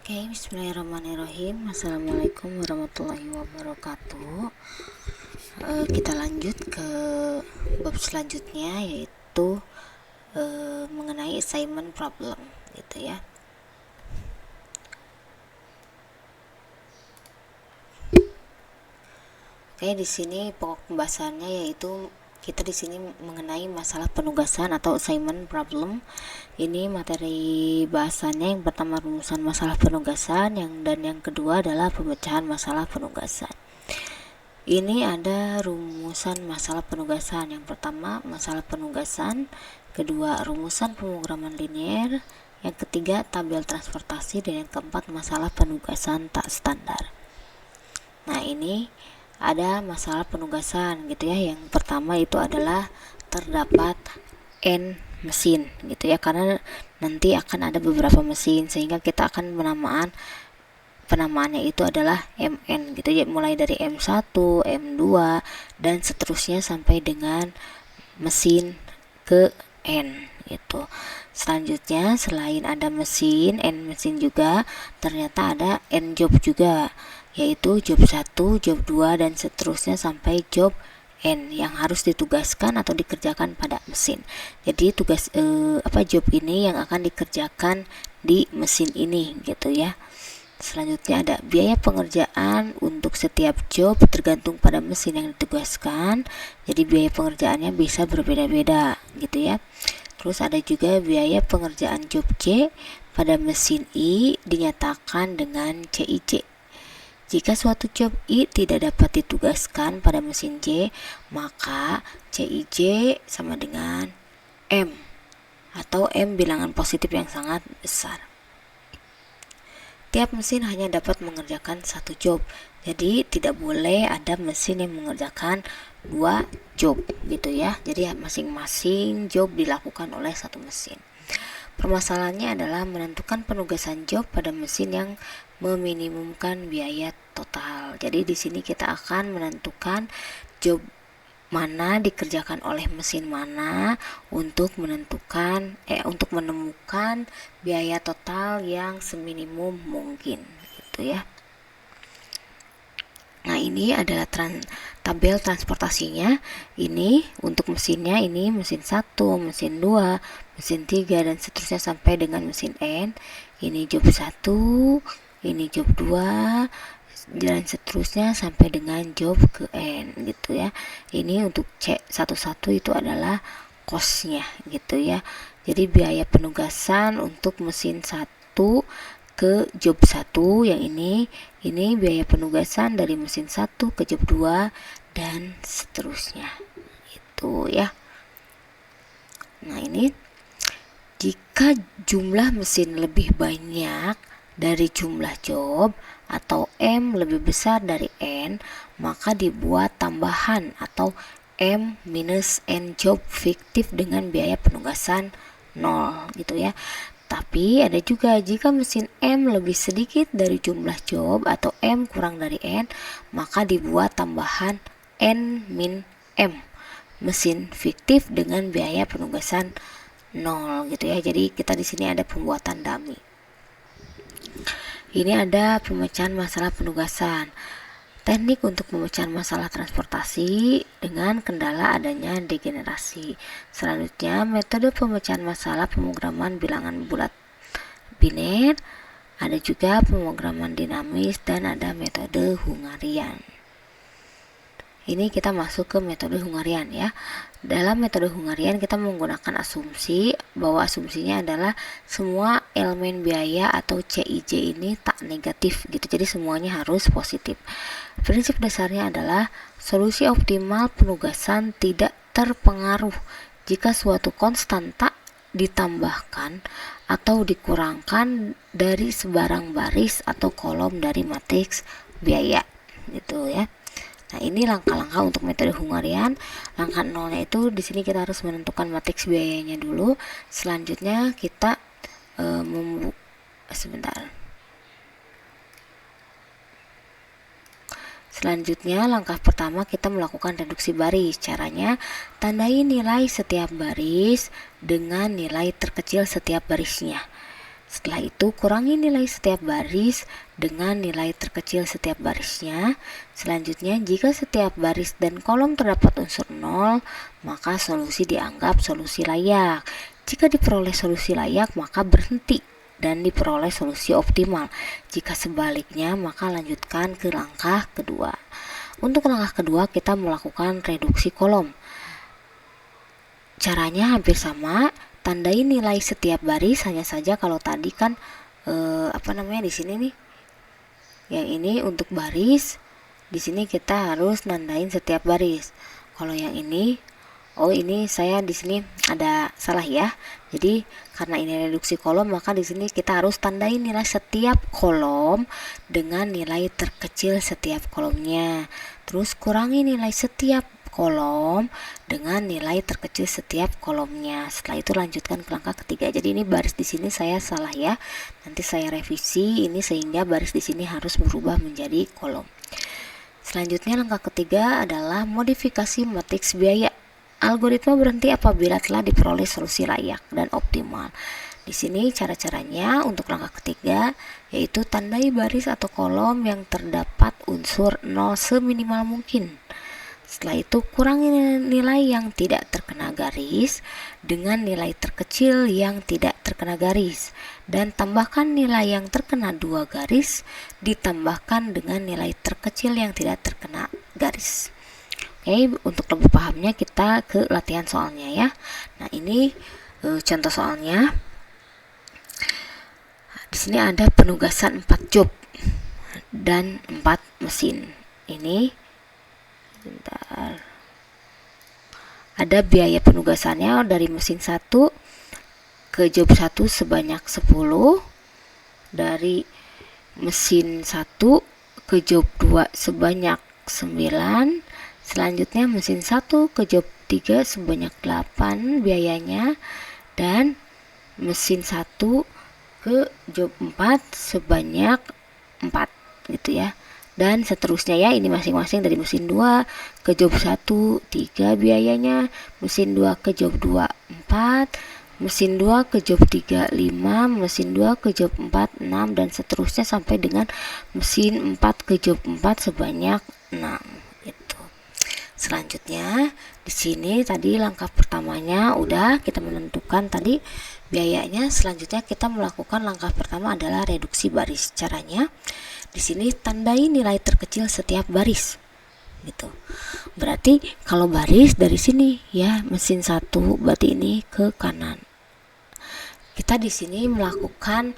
Oke, bismillahirrahmanirrahim. Assalamualaikum warahmatullahi wabarakatuh. Kita lanjut ke bab selanjutnya, yaitu mengenai assignment problem, gitu ya. Oke, di sini pokok pembahasannya yaitu kita di sini mengenai masalah penugasan atau assignment problem. Ini materi bahasannya yang pertama rumusan masalah penugasan, dan yang kedua adalah pemecahan masalah penugasan. Ini ada rumusan masalah penugasan. Yang pertama masalah penugasan, kedua rumusan pemrograman linear, yang ketiga tabel transportasi, dan yang keempat masalah penugasan tak standar. Nah, ini ada masalah penugasan gitu ya. Yang pertama itu adalah terdapat n mesin gitu ya, karena nanti akan ada beberapa mesin sehingga kita akan penamaannya itu adalah MN gitu ya, mulai dari M1, M2 dan seterusnya sampai dengan mesin ke N gitu. Selanjutnya selain ada mesin, N mesin juga, ternyata ada N job juga, yaitu job 1, job 2 dan seterusnya sampai job N yang harus ditugaskan atau dikerjakan pada mesin. Jadi job ini yang akan dikerjakan di mesin ini gitu ya. Selanjutnya ada biaya pengerjaan untuk setiap job tergantung pada mesin yang ditugaskan. Jadi biaya pengerjaannya bisa berbeda-beda gitu ya. Terus ada juga biaya pengerjaan job C pada mesin I dinyatakan dengan CIC. Jika suatu job I tidak dapat ditugaskan pada mesin J, maka CIJ sama dengan M atau M bilangan positif yang sangat besar. Tiap mesin hanya dapat mengerjakan satu job, jadi tidak boleh ada mesin yang mengerjakan dua job gitu ya. Jadi masing-masing job dilakukan oleh satu mesin. Permasalahannya adalah menentukan penugasan job pada mesin yang meminimumkan biaya total. Jadi di sini kita akan menentukan job mana dikerjakan oleh mesin mana untuk menemukan biaya total yang seminimum mungkin gitu ya. Nah, ini adalah tabel transportasinya. Ini untuk mesinnya, ini mesin 1, mesin 2, mesin 3 dan seterusnya sampai dengan mesin N. Ini job 1, ini job 2 dan seterusnya sampai dengan job ke N gitu ya. Ini untuk C11 itu adalah cost-nya gitu ya. Jadi biaya penugasan untuk mesin 1 ke job 1 yang ini biaya penugasan dari mesin 1 ke job 2 dan seterusnya itu ya. Nah, ini jika jumlah mesin lebih banyak dari jumlah job atau M lebih besar dari N, maka dibuat tambahan atau M minus N job fiktif dengan biaya penugasan 0 gitu ya. Tapi ada juga jika mesin M lebih sedikit dari jumlah job atau M kurang dari N, maka dibuat tambahan N min M mesin fiktif dengan biaya penugasan 0 gitu ya. Jadi kita di sini ada pembuatan dummy. Ini ada pemecahan masalah penugasan. Teknik untuk pemecahan masalah transportasi dengan kendala adanya degenerasi. Selanjutnya, metode pemecahan masalah pemrograman bilangan bulat biner. Ada juga pemrograman dinamis dan ada metode Hungarian. Ini kita masuk ke metode Hungarian ya. Dalam metode Hungarian kita menggunakan asumsi bahwa asumsinya adalah semua elemen biaya atau CIJ ini tak negatif gitu. Jadi semuanya harus positif. Prinsip dasarnya adalah solusi optimal penugasan tidak terpengaruh jika suatu konstan tak ditambahkan atau dikurangkan dari sebarang baris atau kolom dari matriks biaya gitu ya. Nah, ini langkah-langkah untuk metode Hungarian. Langkah 0-nya itu di sini kita harus menentukan matriks biayanya dulu. Selanjutnya kita Selanjutnya langkah pertama kita melakukan reduksi baris. Caranya tandai nilai setiap baris dengan nilai terkecil setiap barisnya. Setelah itu kurangi nilai setiap baris dengan nilai terkecil setiap barisnya. Selanjutnya, jika setiap baris dan kolom terdapat unsur 0, maka solusi dianggap solusi layak. Jika diperoleh solusi layak, maka berhenti dan diperoleh solusi optimal. Jika sebaliknya, maka lanjutkan ke langkah kedua. Untuk langkah kedua, kita melakukan reduksi kolom. Caranya hampir sama. Tandai nilai setiap baris, hanya saja kalau tadi kan di sini nih, yang ini untuk baris, di sini kita harus nandain setiap baris. Kalau yang ini, ini saya di sini ada salah ya. Jadi karena ini reduksi kolom, maka di sini kita harus tandai nilai setiap kolom dengan nilai terkecil setiap kolomnya. Terus kurangi nilai setiap kolom dengan nilai terkecil setiap kolomnya. Setelah itu lanjutkan ke langkah ketiga. Jadi ini baris di sini saya salah ya. Nanti saya revisi ini sehingga baris di sini harus berubah menjadi kolom. Selanjutnya langkah ketiga adalah modifikasi matriks biaya. Algoritma berhenti apabila telah diperoleh solusi layak dan optimal. Di sini cara-caranya untuk langkah ketiga yaitu tandai baris atau kolom yang terdapat unsur 0 seminimal mungkin. Setelah itu kurangi nilai yang tidak terkena garis dengan nilai terkecil yang tidak terkena garis, dan tambahkan nilai yang terkena 2 garis ditambahkan dengan nilai terkecil yang tidak terkena garis. Oke, untuk lebih pahamnya kita ke latihan soalnya ya. Nah, ini contoh soalnya. Di sini ada penugasan 4 job dan 4 mesin. Ini bentar. Ada biaya penugasannya dari mesin 1 ke job 1 sebanyak 10, dari mesin 1 ke job 2 sebanyak 9, selanjutnya mesin 1 ke job 3 sebanyak 8 biayanya, dan mesin 1 ke job 4 sebanyak 4 gitu ya. Dan seterusnya ya, ini masing-masing dari mesin 2 ke job 1 3 biayanya, mesin 2 ke job 2 4, mesin 2 ke job 3 5, mesin 2 ke job 4 6, dan seterusnya sampai dengan mesin 4 ke job 4 sebanyak 6 gitu. Selanjutnya di sini tadi langkah pertamanya udah kita menentukan tadi biayanya. Selanjutnya kita melakukan langkah pertama adalah reduksi baris. Caranya di sini tandai nilai terkecil setiap baris gitu. Berarti kalau baris dari sini ya, mesin 1 berarti ini ke kanan. Kita di sini melakukan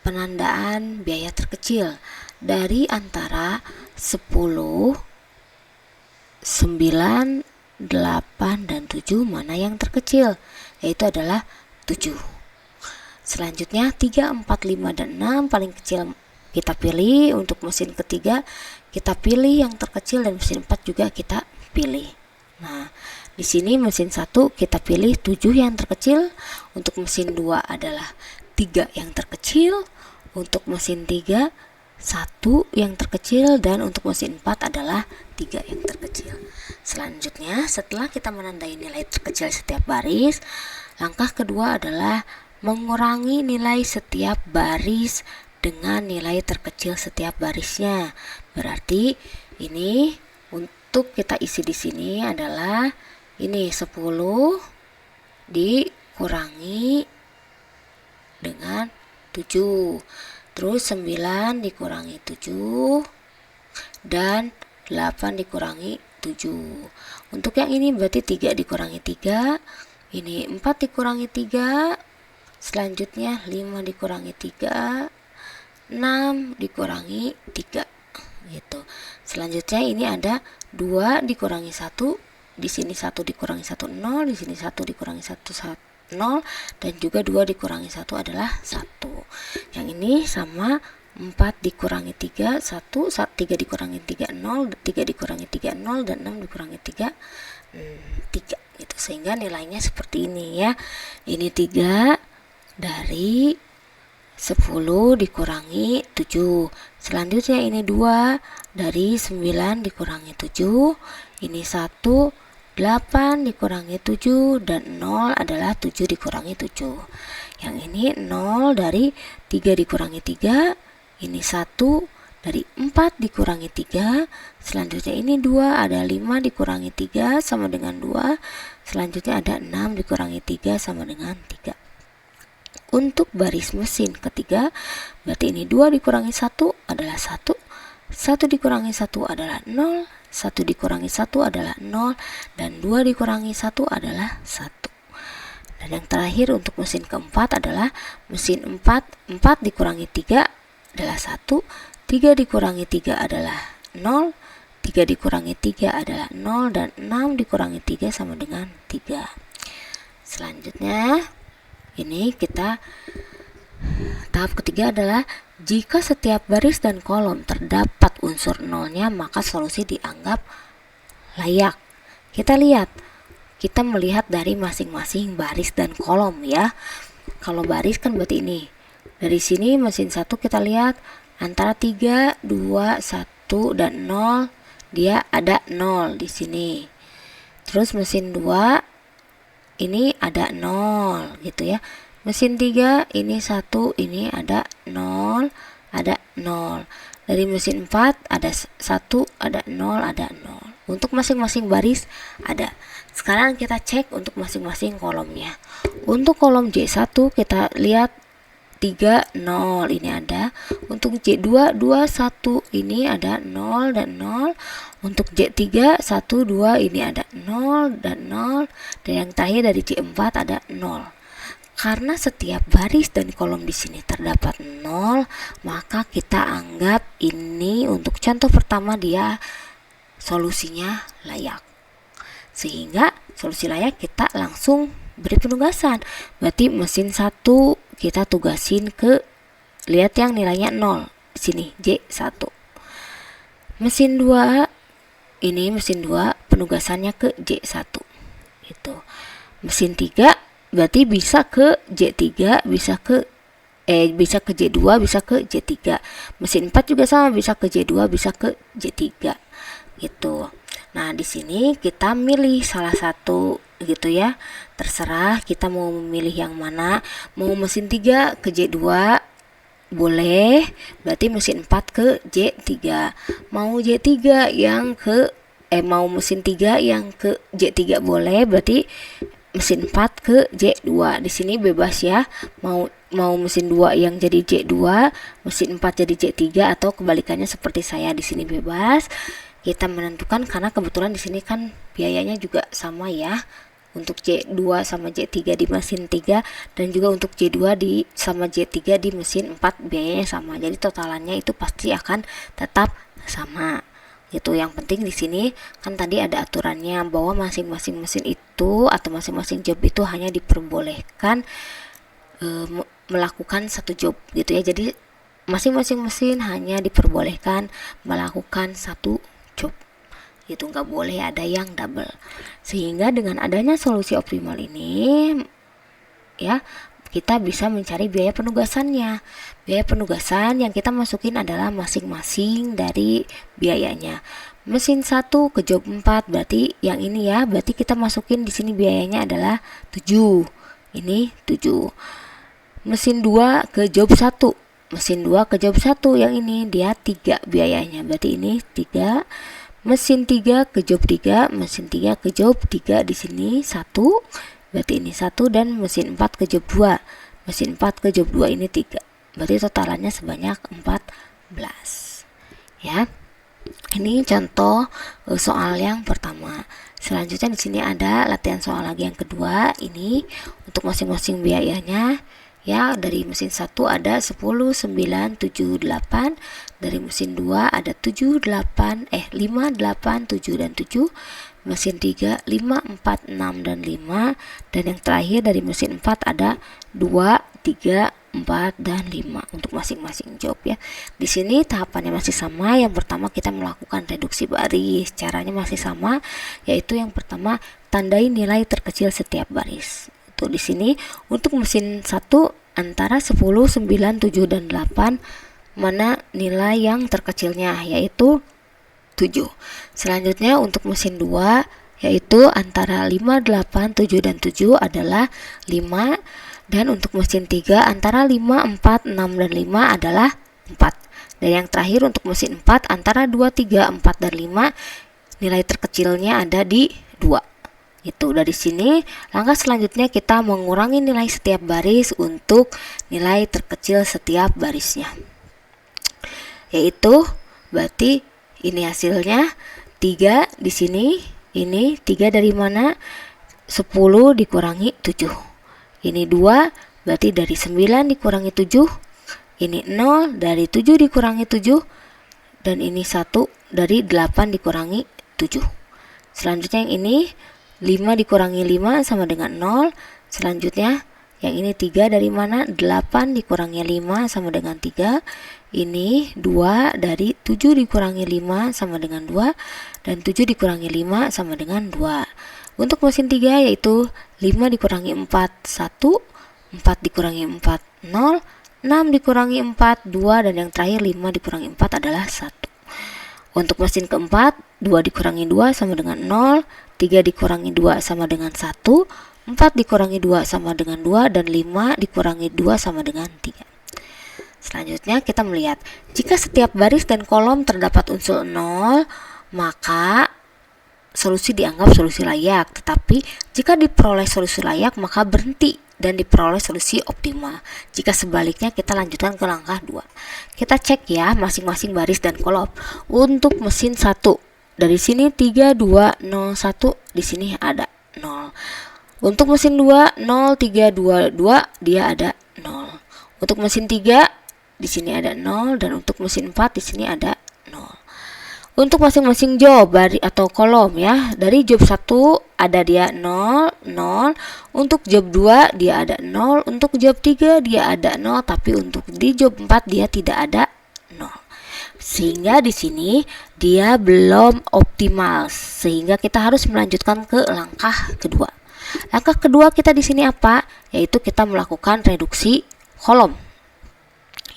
penandaan biaya terkecil dari antara 10, 9, 8, dan 7, mana yang terkecil, yaitu adalah 7. Selanjutnya 3, 4, 5, dan 6 paling kecil kita pilih. Untuk mesin ketiga kita pilih yang terkecil, dan mesin 4 juga kita pilih. Nah, di sini mesin 1 kita pilih 7 yang terkecil, untuk mesin 2 adalah 3 yang terkecil, untuk mesin 3 1 yang terkecil, dan untuk mesin 4 adalah 3 yang terkecil. Selanjutnya setelah kita menandai nilai terkecil setiap baris, langkah kedua adalah mengurangi nilai setiap baris dengan nilai terkecil setiap barisnya. Berarti ini untuk kita isi di sini adalah ini 10 dikurangi dengan 7, terus 9 dikurangi 7, dan 8 dikurangi 7. Untuk yang ini berarti 3 dikurangi 3, ini 4 dikurangi 3, selanjutnya 5 dikurangi 3, 6 dikurangi 3 gitu. Selanjutnya ini ada 2 dikurangi 1, di sini 1 dikurangi 1 0, di sini 1 dikurangi 1 0, dan juga 2 dikurangi 1 adalah 1. Yang ini sama 4 dikurangi 3 1, 3 dikurangi 3 0, 3 dikurangi 3 0, dan 6 dikurangi 3 3 gitu. Sehingga nilainya seperti ini ya. Ini 3 dari 10 dikurangi 7. Selanjutnya ini 2 dari 9 dikurangi 7. Ini 1 8 dikurangi 7 dan 0 adalah 7 dikurangi 7. Yang ini 0 dari 3 dikurangi 3, ini 1 dari 4 dikurangi 3, selanjutnya ini 2, ada 5 dikurangi 3 sama dengan 2, selanjutnya ada 6 dikurangi 3 sama dengan 3. Untuk baris mesin ketiga, berarti ini 2 dikurangi 1 adalah 1, 1 dikurangi 1 adalah 0, 1 dikurangi 1 adalah 0, dan 2 dikurangi 1 adalah 1. Dan yang terakhir untuk mesin keempat adalah mesin 4, 4 dikurangi 3 adalah 1, 3 dikurangi 3 adalah 0, 3 dikurangi 3 adalah 0, dan 6 dikurangi 3 sama dengan 3. Selanjutnya, ini kita tahap ketiga adalah jika setiap baris dan kolom terdapat unsur nolnya, maka solusi dianggap layak. Kita lihat, kita melihat dari masing-masing baris dan kolom ya. Kalau baris kan berarti ini. Dari sini mesin 1 kita lihat antara 3, 2, 1 dan 0, dia ada 0 di sini. Terus mesin 2 ini ada 0 gitu ya. Mesin 3 ini 1, ini ada 0, ada 0. Dari mesin 4 ada 1, ada 0, ada 0. Untuk masing-masing baris ada. Sekarang kita cek untuk masing-masing kolomnya. Untuk kolom J1 kita lihat 3, 0 ini ada. Untuk J2, 2, 1 ini ada 0 dan 0. Untuk J3, 1, 2 ini ada 0 dan 0. Dan yang terakhir dari J4 ada 0. Karena setiap baris dan kolom di sini terdapat 0, maka kita anggap ini untuk contoh pertama dia solusinya layak. Sehingga solusi layak kita langsung beri penugasan. Berarti mesin 1 kita tugasin ke, lihat yang nilainya 0 di sini J1. Mesin 2 ini mesin 2 penugasannya ke J1 itu. Mesin 3 berarti bisa ke J3, bisa ke J2, bisa ke J3. Mesin 4 juga sama, bisa ke J2, bisa ke J3 gitu. Nah, di sini kita milih salah satu gitu ya. Terserah kita mau memilih yang mana. Mau mesin 3 ke J2 boleh, berarti mesin 4 ke J3. Mau J3 yang ke mau mesin 3 yang ke J3 boleh, berarti mesin 4 ke J2. Di sini bebas ya. Mau mesin 2 yang jadi J2, mesin 4 jadi J3 atau kebalikannya seperti saya di sini bebas. Kita menentukan karena kebetulan di sini kan biayanya juga sama ya. Untuk J2 sama J3 di mesin 3 dan juga untuk J2 sama J3 di mesin 4 biayanya sama. Jadi totalannya itu pasti akan tetap sama. Gitu. Yang penting di sini kan tadi ada aturannya bahwa masing-masing mesin itu atau masing-masing job itu hanya diperbolehkan melakukan satu job gitu ya. Jadi masing-masing mesin hanya diperbolehkan melakukan satu job. Itu nggak boleh ada yang double. Sehingga dengan adanya solusi optimal ini ya, kita bisa mencari biaya penugasannya. Biaya penugasan yang kita masukin adalah masing-masing dari biayanya. Mesin 1 ke job 4 berarti yang ini ya, berarti kita masukin di sini biayanya adalah 7. Ini 7. Mesin 2 ke job 1. Mesin 2 ke job 1 yang ini dia 3 biayanya. Berarti ini 3. Mesin 3 ke job 3, mesin 3 ke job 3 di sini 1. Berarti ini 1 dan mesin 4 ke job 2. Mesin 4 ke job 2 ini 3. Berarti totalannya sebanyak 14. Ya. Ini contoh soal yang pertama. Selanjutnya di sini ada latihan soal lagi yang kedua. Ini untuk masing-masing biayanya. Ya, dari mesin 1 ada 10, 9, 7, 8. Dari mesin 2 ada 7, 8, 5, 8, 7, dan 7. Mesin 3, 5, 4, 6, dan 5. Dan yang terakhir dari mesin 4 ada 2, 3, 4, dan 5 untuk masing-masing job ya. Di sini tahapannya masih sama. Yang pertama kita melakukan reduksi baris. Caranya masih sama, yaitu yang pertama tandai nilai terkecil setiap baris. Di sini untuk mesin 1 antara 10, 9, 7, dan 8 mana nilai yang terkecilnya, yaitu 7. Selanjutnya untuk mesin 2 yaitu antara 5, 8, 7, dan 7 adalah 5, dan untuk mesin 3 antara 5, 4, 6, dan 5 adalah 4. Dan yang terakhir untuk mesin 4 antara 2, 3, 4, dan 5 nilai terkecilnya ada di 2. Itu dari sini langkah selanjutnya kita mengurangi nilai setiap baris untuk nilai terkecil setiap barisnya. Yaitu berarti ini hasilnya 3 di sini. Ini 3 dari mana? 10 dikurangi 7. Ini 2, berarti dari 9 dikurangi 7. Ini 0 dari 7 dikurangi 7. Dan ini 1 dari 8 dikurangi 7. Selanjutnya yang ini 5 dikurangi 5 sama dengan 0. Selanjutnya yang ini 3 dari mana? 8 dikurangi 5 sama dengan 3. Ini 2 dari 7 dikurangi 5 sama dengan 2. Dan 7 dikurangi 5 sama dengan 2. Untuk mesin 3 yaitu 5 dikurangi 4, 1. 4 dikurangi 4, 0. 6 dikurangi 4, 2. Dan yang terakhir 5 dikurangi 4 adalah 1. Untuk mesin keempat 2 dikurangi 2 sama dengan 0. 3 dikurangi 2 sama dengan 1. 4 dikurangi 2 sama dengan 2. Dan 5 dikurangi 2 sama dengan 3. Selanjutnya kita melihat jika setiap baris dan kolom terdapat unsur 0, maka solusi dianggap solusi layak. Tetapi jika diperoleh solusi layak maka berhenti dan diperoleh solusi optimal. Jika sebaliknya kita lanjutkan ke langkah 2. Kita cek ya masing-masing baris dan kolom. Untuk mesin 1 dari sini 3, 2, 0, 1, di sini ada 0. Untuk mesin 2 0, 3, 2, 2 dia ada 0. Untuk mesin 3 di sini ada 0, dan untuk mesin 4 di sini ada 0. Untuk masing-masing job atau kolom ya, dari job 1 ada dia 0, 0. Untuk job 2 dia ada 0, untuk job 3 dia ada 0, tapi untuk di job 4 dia tidak ada 0. Sehingga di sini dia belum optimal, sehingga kita harus melanjutkan ke langkah kedua. Langkah kedua kita di sini apa? Yaitu kita melakukan reduksi kolom.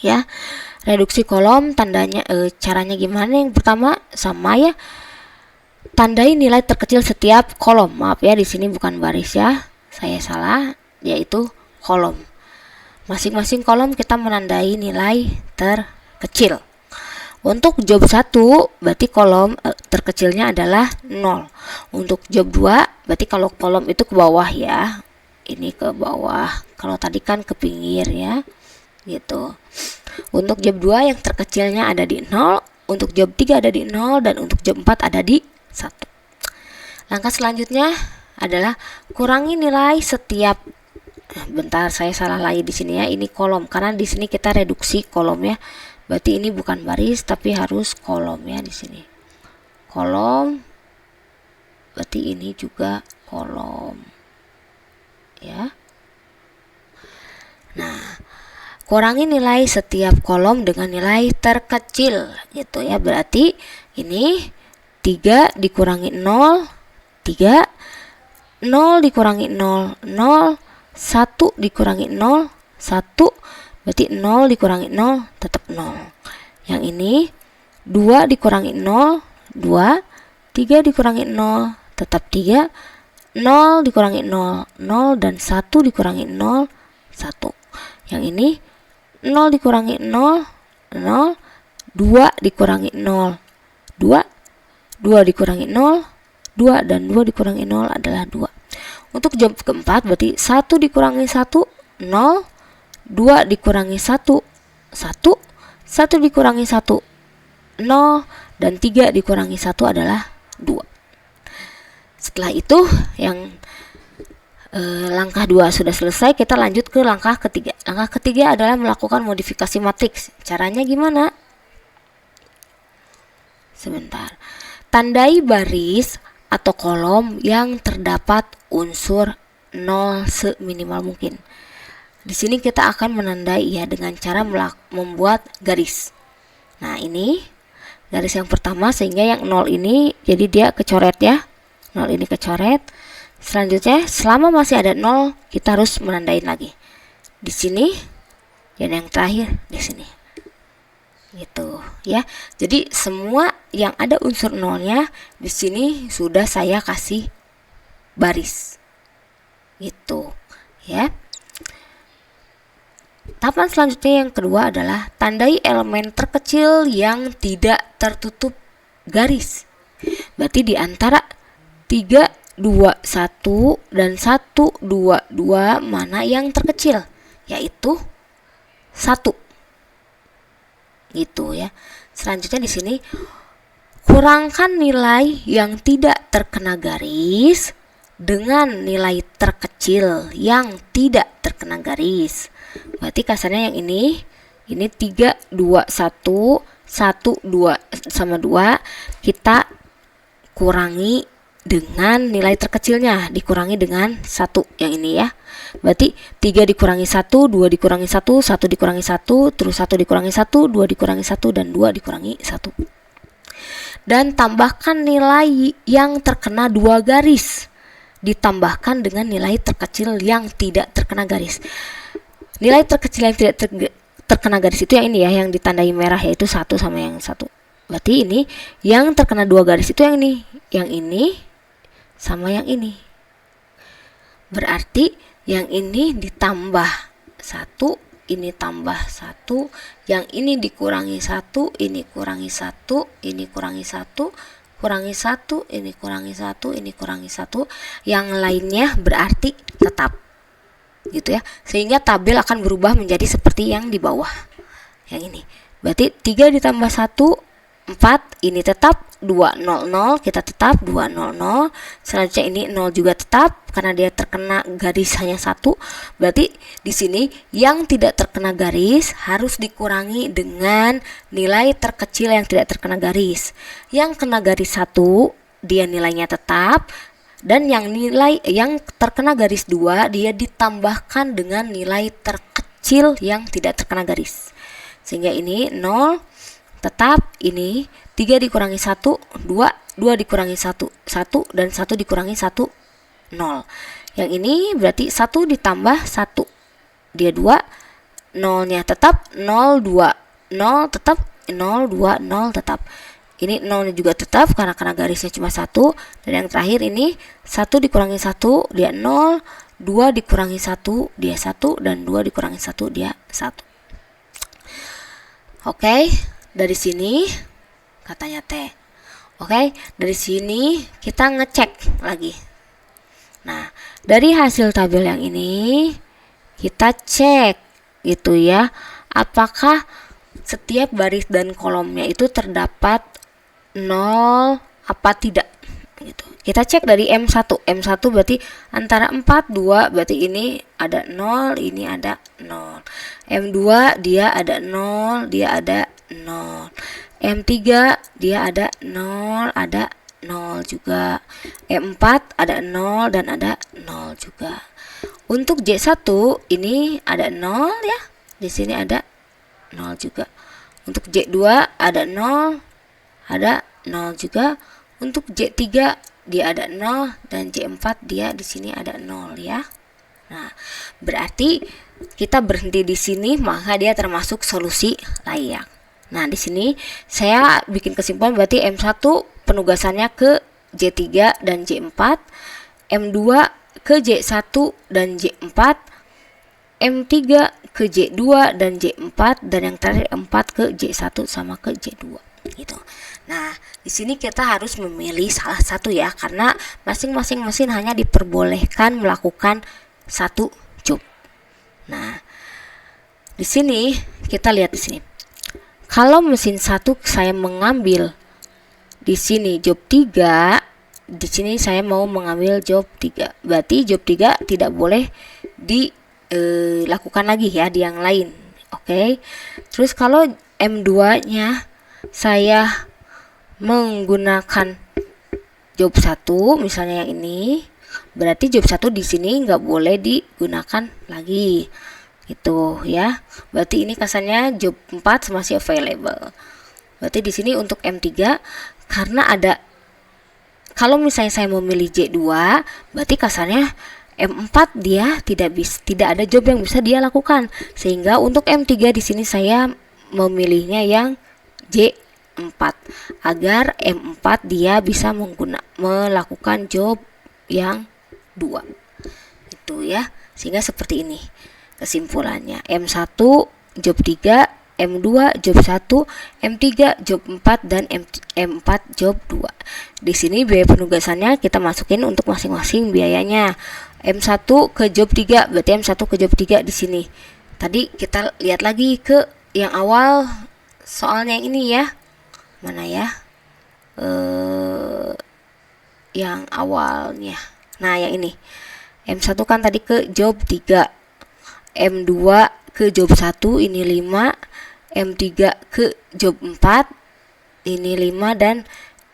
Ya, reduksi kolom tandanya caranya gimana? Yang pertama sama ya, tandai nilai terkecil setiap kolom. Maaf ya, di sini bukan baris ya, saya salah, yaitu kolom. Masing-masing kolom kita menandai nilai terkecil. Untuk job 1 berarti kolom terkecilnya adalah 0. Untuk job 2 berarti kalau kolom itu ke bawah ya, ini ke bawah, kalau tadi kan ke pinggir ya, gitu. Untuk job 2 yang terkecilnya ada di 0, untuk job 3 ada di 0, dan untuk job 4 ada di 1. Langkah selanjutnya adalah kurangi nilai setiap, bentar saya salah lagi di sini ya, ini kolom karena di sini kita reduksi kolom ya. Berarti ini bukan baris tapi harus kolom ya di sini. Kolom berarti ini juga kolom. Ya. Nah, kurangi nilai setiap kolom dengan nilai terkecil gitu ya. Berarti ini 3 dikurangi 0, 3, 0 dikurangi 0, 0, 1 dikurangi 0, 1, berarti 0 dikurangi 0 tetap 0. Yang ini 2 dikurangi 0, 2, 3 dikurangi 0 tetap 3, 0 dikurangi 0, 0, dan 1 dikurangi 0, 1. Yang ini 0 dikurangi 0, 0, 2 dikurangi 0, 2, 2 dikurangi 0, 2, dan 2 dikurangi 0 adalah 2. Untuk job keempat berarti 1 dikurangi 1, 0, 2 dikurangi 1, 1, 1 dikurangi 1, 0, dan 3 dikurangi 1 adalah 2. Setelah itu yang langkah 2 sudah selesai, kita lanjut ke langkah ketiga. Langkah ketiga adalah melakukan modifikasi matriks. Caranya gimana? Sebentar. Tandai baris atau kolom yang terdapat unsur 0 seminimal mungkin. Di sini kita akan menandai ya dengan cara membuat garis. Nah, ini garis yang pertama, sehingga yang 0 ini jadi dia kecoret ya. 0 ini kecoret. Selanjutnya selama masih ada 0 kita harus menandain lagi di sini, dan yang terakhir di sini, gitu ya. Jadi semua yang ada unsur 0-nya di sini sudah saya kasih baris. Gitu ya. Tahapan selanjutnya yang kedua adalah tandai elemen terkecil yang tidak tertutup garis. Berarti di antara 3, 2, 1 dan 1, 2, 2 mana yang terkecil? Yaitu 1. Gitu ya. Selanjutnya di sini kurangkan nilai yang tidak terkena garis dengan nilai terkecil yang tidak terkena garis. Berarti kasarnya yang ini 3, 2, 1, 1, 2 sama 2 kita kurangi dengan nilai terkecilnya, dikurangi dengan 1 yang ini ya. Berarti 3 dikurangi 1, 2 dikurangi 1, 1 dikurangi 1, terus 1 dikurangi 1, 2 dikurangi 1, dan 2 dikurangi 1. Dan tambahkan nilai yang terkena 2 garis, ditambahkan dengan nilai terkecil yang tidak terkena garis. Nilai terkecil yang tidak terkena garis itu yang ini ya, yang ditandai merah, yaitu 1 sama yang 1. Berarti ini yang terkena 2 garis itu yang ini sama yang ini. Berarti yang ini ditambah 1, ini tambah 1, yang ini dikurangi 1, ini kurangi 1, ini kurangi 1, kurangi 1, ini kurangi 1, ini kurangi 1, yang lainnya berarti tetap. Gitu ya. Sehingga tabel akan berubah menjadi seperti yang di bawah. Yang ini. Berarti 3 ditambah 1, 4, ini tetap 2, 0, 0, kita tetap 2, 0, 0. Selanjutnya ini 0 juga tetap karena dia terkena garis hanya 1. Berarti di sini yang tidak terkena garis harus dikurangi dengan nilai terkecil yang tidak terkena garis. Yang kena garis 1 dia nilainya tetap, dan yang terkena garis 2 dia ditambahkan dengan nilai terkecil yang tidak terkena garis. Sehingga ini 0 tetap, ini 3 dikurangi 1, 2, 2 dikurangi 1, 1, dan 1 dikurangi 1, 0. Yang ini berarti 1 ditambah 1, dia 2, 0-nya tetap, 0, 2, 0 tetap, 0, 2, 0 tetap. Ini 0-nya juga tetap karena garisnya cuma 1. Dan yang terakhir ini 1 dikurangi 1, dia 0, 2 dikurangi 1, dia 1, dan 2 dikurangi 1, dia 1. Oke, dari sini katanya T. Oke, dari sini kita ngecek lagi. Nah, dari hasil tabel yang ini kita cek gitu ya, apakah setiap baris dan kolomnya itu terdapat 0 apa tidak gitu. Kita cek dari M1. M1 berarti antara 4, 2, berarti ini ada 0, ini ada 0. M2 dia ada 0, dia ada 0. M3 dia ada 0, ada 0 juga. M4 ada 0 dan ada 0 juga. Untuk J1 ini ada 0 ya. Di sini ada 0 juga. Untuk J2 ada 0, ada 0 juga. Untuk J3 dia ada 0 dan J4 dia di sini ada 0 ya. Nah, berarti kita berhenti di sini, maka dia termasuk solusi layak. Nah, di sini saya bikin kesimpulan berarti M1 penugasannya ke J3 dan J4, M2 ke J1 dan J4, M3 ke J2 dan J4, dan yang terakhir M4 ke J1 sama ke J2 gitu. Nah, di sini kita harus memilih salah satu ya, karena masing-masing mesin hanya diperbolehkan melakukan satu job. Nah, di sini kita lihat di sini. Kalau mesin 1 saya mengambil di sini job 3, di sini saya mau mengambil job 3. Berarti job 3 tidak boleh dilakukan lagi ya di yang lain. Oke. Terus kalau M2-nya saya menggunakan job 1, misalnya yang ini, berarti job 1 di sini nggak boleh digunakan lagi gitu ya. Berarti ini kasarnya job 4 masih available. Berarti di sini untuk M3 karena ada, kalau misalnya saya memilih J2, berarti kasarnya M4 dia tidak ada job yang bisa dia lakukan. Sehingga untuk M3 di sini saya memilihnya yang J4 agar M4 dia bisa melakukan job yang 2 itu ya, sehingga seperti ini kesimpulannya. M1 job 3, M2 job 1, M3 job 4, dan M4 job 2. Di sini biaya penugasannya kita masukin untuk masing-masing biayanya. M1 ke job 3 berarti M1 ke job 3 di sini. Tadi kita lihat lagi ke yang awal soalnya yang ini ya. Mana ya? Yang awalnya. Nah, yang ini. M1 kan tadi ke job 3. M2 ke job 1 ini 5, M3 ke job 4 ini 5, dan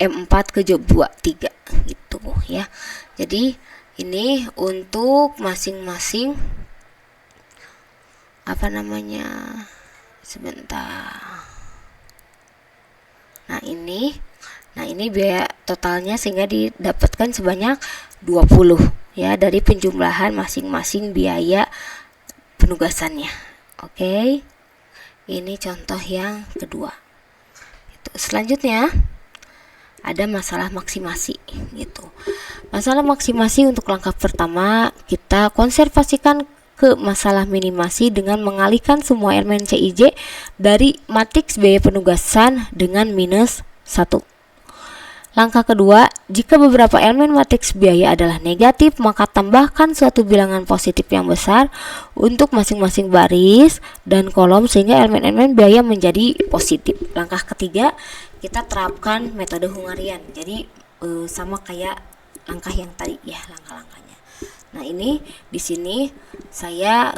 M4 ke job 2 3 gitu ya. Jadi ini untuk masing-masing apa namanya, sebentar. Nah ini biaya totalnya sehingga didapatkan sebanyak 20 ya dari penjumlahan masing-masing biaya penugasannya. Oke. Ini contoh yang kedua. Selanjutnya ada masalah maksimasi gitu. Masalah maksimasi untuk langkah pertama kita konservasikan ke masalah minimasi dengan mengalihkan semua elemen CIJ dari matriks biaya penugasan dengan minus 1. Langkah kedua, jika beberapa elemen matriks biaya adalah negatif, maka tambahkan suatu bilangan positif yang besar untuk masing-masing baris dan kolom sehingga elemen-elemen biaya menjadi positif. Langkah ketiga, kita terapkan metode Hungarian. Jadi sama kayak langkah yang tadi ya, langkah-langkahnya. Nah, ini di sini saya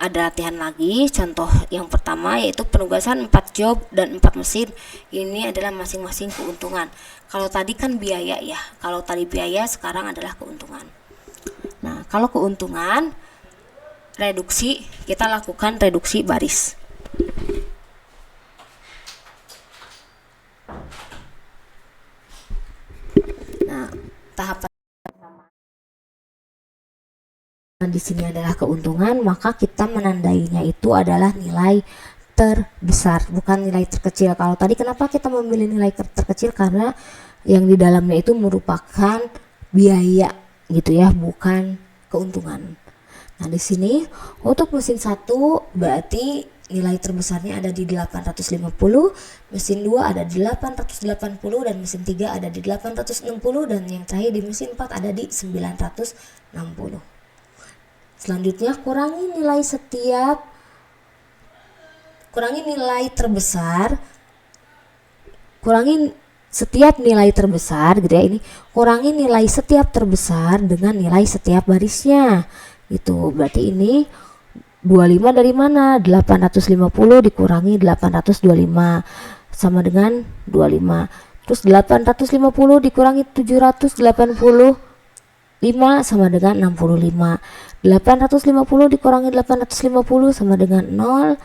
ada latihan lagi. Contoh yang pertama yaitu penugasan 4 job dan 4 mesin. Ini adalah masing-masing keuntungan. Kalau tadi kan biaya ya. Kalau tadi biaya, sekarang adalah keuntungan. Nah, kalau keuntungan reduksi, kita lakukan reduksi baris. Nah, tahapan di sini adalah keuntungan, maka kita menandainya itu adalah nilai terbesar, bukan nilai terkecil. Kalau tadi kenapa kita memilih nilai terkecil? Karena yang di dalamnya itu merupakan biaya gitu ya, bukan keuntungan. Nah, di sini untuk mesin 1 berarti nilai terbesarnya ada di 850, mesin 2 ada di 880, dan mesin 3 ada di 860, dan yang terakhir di mesin 4 ada di 960. Selanjutnya kurangi nilai terbesar, kurangi setiap nilai terbesar gitu ya. Ini kurangi nilai setiap terbesar dengan nilai setiap barisnya. Itu berarti ini 25 dari mana? 850 dikurangi 825 sama dengan 25. Terus 850 dikurangi 785 sama dengan 65. 850 dikurangi 850 sama dengan 0.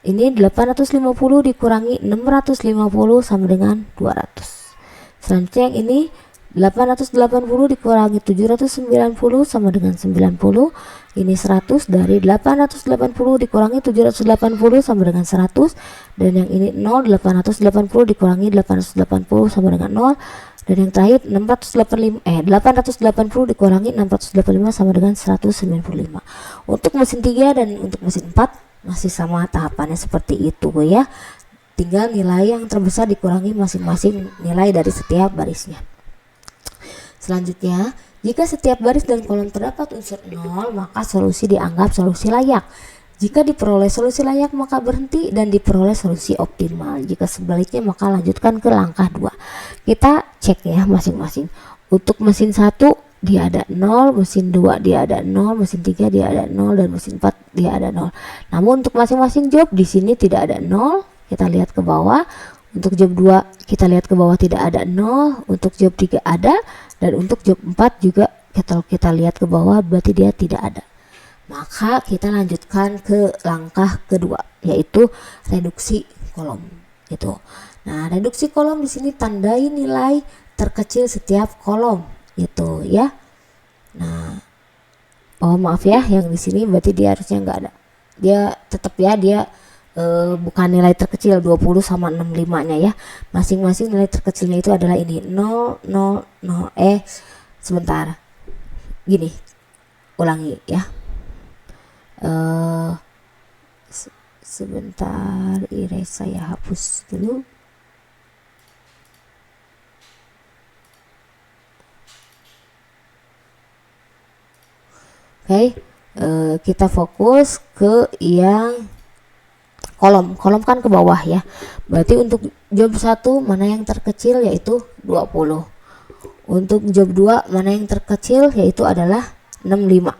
Ini 850 dikurangi 650 sama dengan 200. Selanjutnya yang ini 880 dikurangi 790 sama dengan 90. Ini 100 dari 880 dikurangi 780 sama dengan 100. Dan yang ini 0, 880 dikurangi 880 sama dengan 0. Dan yang terakhir 880 dikurangi 685 sama dengan 195. Untuk mesin 3 dan untuk mesin 4 masih sama tahapannya seperti itu ya. Tinggal nilai yang terbesar dikurangi masing-masing nilai dari setiap barisnya. Selanjutnya, jika setiap baris dan kolom terdapat unsur 0, maka solusi dianggap solusi layak. Jika diperoleh solusi layak, maka berhenti dan diperoleh solusi optimal. Jika sebaliknya, maka lanjutkan ke langkah 2. Kita cek ya masing-masing. Untuk mesin 1 dia ada 0, mesin 2 dia ada 0, mesin 3 dia ada 0, dan mesin 4 dia ada 0. Namun untuk masing-masing job di sini tidak ada 0. Kita lihat ke bawah. Untuk job 2 kita lihat ke bawah tidak ada 0. Untuk job 3 ada, dan untuk job 4 juga kita lihat ke bawah berarti dia tidak ada. Maka kita lanjutkan ke langkah kedua, yaitu reduksi kolom. Gitu. Nah, reduksi kolom di sini tandai nilai terkecil setiap kolom, gitu ya. Nah, oh maaf ya, yang di sini berarti dia harusnya nggak ada. Dia tetap ya, dia bukan nilai terkecil 20 sama 65-nya ya. Masing-masing nilai terkecilnya itu adalah ini 0, 0, 0. Sebentar. gini, ulangi ya. Sebentar, erase, saya hapus dulu. Oke, kita fokus ke yang kolom kan ke bawah ya. Berarti untuk job 1 mana yang terkecil, yaitu 20. Untuk job 2 mana yang terkecil, yaitu adalah 65.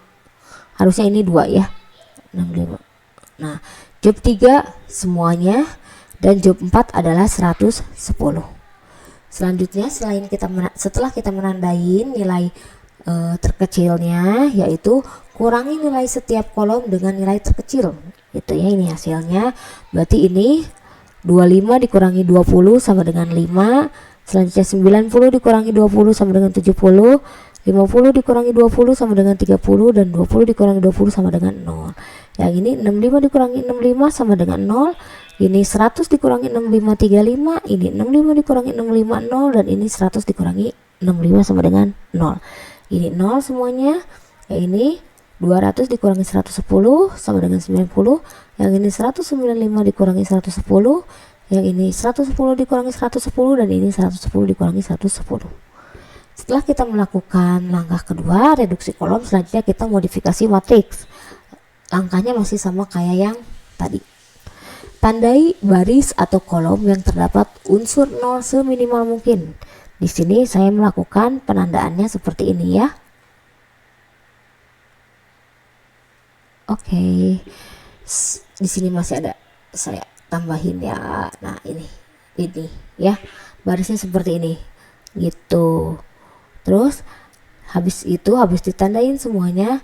Harusnya ini 2 ya, 65. Nah, job 3 semuanya, dan job 4 adalah 110. Selanjutnya setelah kita menandain nilai terkecilnya, yaitu kurangi nilai setiap kolom dengan nilai terkecil, itu ya. Ini hasilnya. Berarti ini 25 dikurangi 20 sama dengan 5. Selanjutnya 90 dikurangi 20 sama dengan 70. 50 dikurangi 20 sama dengan 30, dan 20 dikurangi 20 sama dengan 0. Yang ini 65 dikurangi 65 sama dengan 0. Ini 100 dikurangi 65 35. Ini 65 dikurangi 65 0, dan ini 100 dikurangi 65 sama dengan 0. Ini 0 semuanya. Yang ini 200 dikurangi 110 sama dengan 90. Yang ini 195 dikurangi 110. Yang ini 110 dikurangi 110, dan ini 110 dikurangi 110. Setelah kita melakukan langkah kedua, reduksi kolom, selanjutnya kita modifikasi matriks. Langkahnya masih sama kayak yang tadi. Tandai baris atau kolom yang terdapat unsur 0 seminimal mungkin. Di sini saya melakukan penandaannya seperti ini ya. Oke. Di sini masih ada, saya tambahin ya. Nah, ini ya. Barisnya seperti ini. Gitu. Terus habis ditandain semuanya.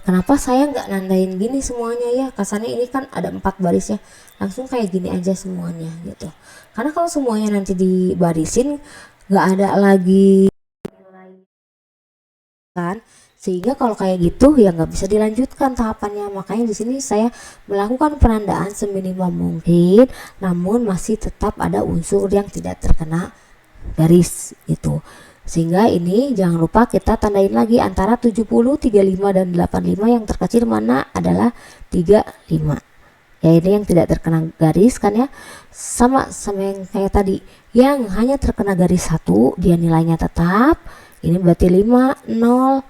Kenapa saya nggak nandain gini semuanya ya? Kasarnya ini kan ada 4 baris ya. Langsung kayak gini aja semuanya gitu. Karena kalau semuanya nanti dibarisin, nggak ada lagi kan. Sehingga kalau kayak gitu ya nggak bisa dilanjutkan tahapannya. Makanya di sini saya melakukan penandaan seminimal mungkin, namun masih tetap ada unsur yang tidak terkena garis itu. Sehingga ini jangan lupa kita tandain lagi antara 70, 35 dan 85. Yang terkecil mana adalah 35. Ya, ini yang tidak terkena garis kan ya. Sama yang kayak tadi. Yang hanya terkena garis 1, dia nilainya tetap. Ini berarti 5, 0,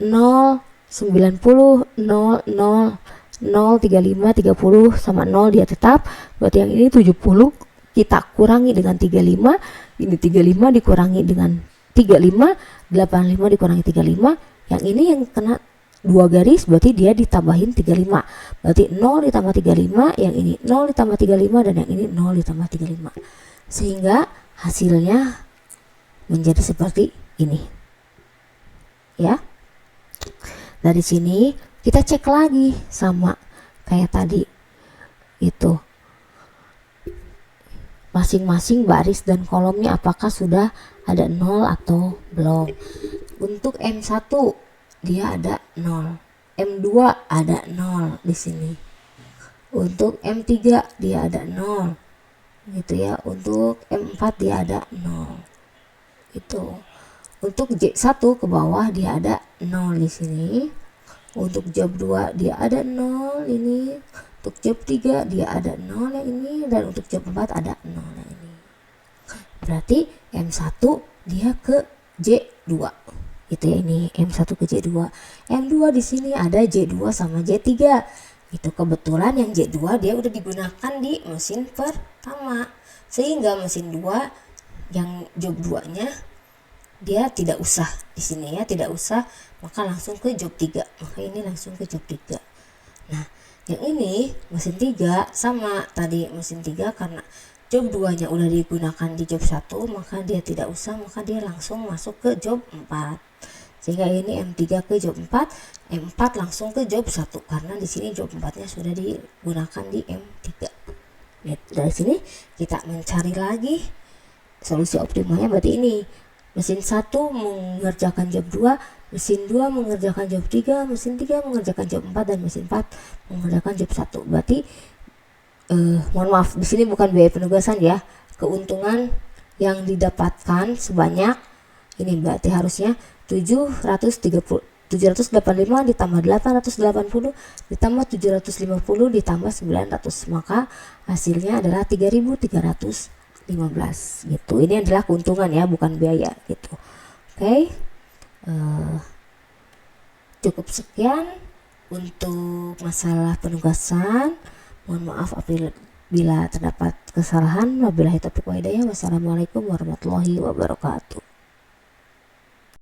0, 90, 0, 0, 0, 35, 30 sama 0 dia tetap. Berarti yang ini 70 kita kurangi dengan 35. Ini 35 dikurangi dengan 35, 85 dikurangi 35. Yang ini yang kena 2 garis, berarti dia ditambahin 35. Berarti 0 ditambah 35, yang ini 0 ditambah 35, dan yang ini 0 ditambah 35. Sehingga hasilnya menjadi seperti ini. Ya. Dari sini kita cek lagi sama kayak tadi. Itu. Masing-masing baris dan kolomnya apakah sudah ada 0 atau belum. Untuk M1 dia ada 0, M2 ada 0 di sini. Untuk M3 dia ada 0 gitu ya. Untuk M4 dia ada 0 itu. Untuk J1 ke bawah dia ada 0 di sini. Untuk job 2 dia ada 0 ini. Untuk job 3 dia ada 0 yang ini, dan untuk job 4 ada 0 yang ini. Berarti M1 dia ke J2. Itu ya, ini M1 ke J2. M2 di sini ada J2 sama J3. Itu kebetulan yang J2 dia udah digunakan di mesin pertama. Sehingga mesin 2 yang job 2-nya dia tidak usah di sini ya, tidak usah, maka langsung ke job 3. Maka ini langsung ke job 3. Nah, yang ini mesin 3 sama tadi mesin 3, karena job 2-nya udah digunakan di job 1, maka dia tidak usah, maka dia langsung masuk ke job 4. Sehingga ini M3 ke job 4, M4 langsung ke job 1 karena di sini job 4-nya sudah digunakan di M3. Dari sini kita mencari lagi solusi optimalnya. Berarti ini mesin 1 mengerjakan job 2, mesin 2 mengerjakan job 3, mesin 3 mengerjakan job 4, dan mesin 4 mengerjakan job 1. Berarti mohon maaf, di sini bukan biaya penugasan ya. Keuntungan yang didapatkan sebanyak ini berarti harusnya 785 ditambah 880 ditambah 750 ditambah 900, maka hasilnya adalah 3.315 gitu. Ini adalah keuntungan ya, bukan biaya gitu. Oke. Cukup sekian untuk masalah penugasan. Mohon maaf apabila terdapat kesalahan. Wabillahi taufiq wa hidayah. Wassalamualaikum warahmatullahi wabarakatuh.